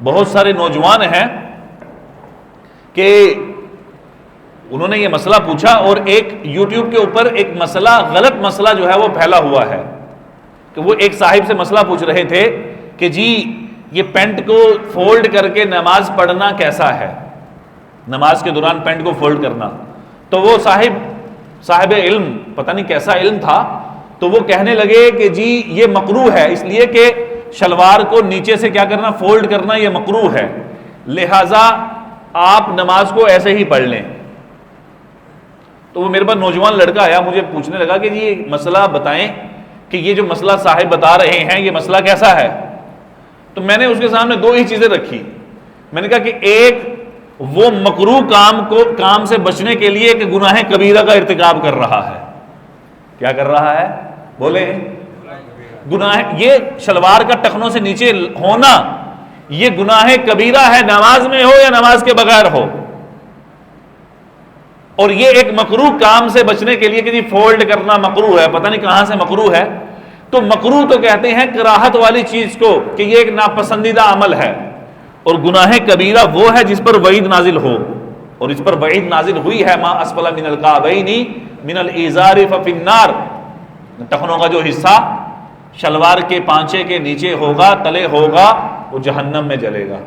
بہت سارے نوجوان ہیں کہ انہوں نے یہ مسئلہ پوچھا اور ایک یوٹیوب کے اوپر ایک مسئلہ، غلط مسئلہ جو ہے وہ پھیلا ہوا ہے کہ وہ ایک صاحب سے مسئلہ پوچھ رہے تھے کہ جی یہ پینٹ کو فولڈ کر کے نماز پڑھنا کیسا ہے، نماز کے دوران پینٹ کو فولڈ کرنا. تو وہ صاحب علم، پتہ نہیں کیسا علم تھا، تو وہ کہنے لگے کہ جی یہ مکروہ ہے، اس لیے کہ شلوار کو نیچے سے کیا کرنا، فولڈ کرنا، یہ مکروہ ہے، لہٰذا آپ نماز کو ایسے ہی پڑھ لیں. تو وہ میرے پاس نوجوان لڑکا آیا، مجھے پوچھنے لگا کہ جی یہ مسئلہ بتائیں کہ یہ جو مسئلہ صاحب بتا رہے ہیں یہ مسئلہ کیسا ہے. تو میں نے اس کے سامنے دو ہی چیزیں رکھی. میں نے کہا کہ ایک، وہ مکروہ کام سے بچنے کے لیے کہ گناہ کبیرہ کا ارتکاب کر رہا ہے. کیا کر رہا ہے؟ بولے گناہ، یہ شلوار کا ٹخنوں سے نیچے ہونا یہ گناہ کبیرہ ہے، نماز میں ہو یا نماز کے بغیر ہو. اور یہ ایک مکروہ کام سے بچنے کے لیے کہ جی فولڈ کرنا مکروہ ہے، پتہ نہیں کہاں سے مکروہ ہے. تو مکروہ تو کہتے ہیں کراہت والی چیز کو کہ یہ ایک ناپسندیدہ عمل ہے، اور گناہ کبیرہ وہ ہے جس پر وعید نازل ہو، اور اس پر وعید نازل ہوئی ہے ما اسفل من الکعبین من الازار ففی النار. ٹخنوں کا جو حصہ شلوار کے پانچے کے نیچے ہوگا، تلے ہوگا، وہ جہنم میں جلے گا.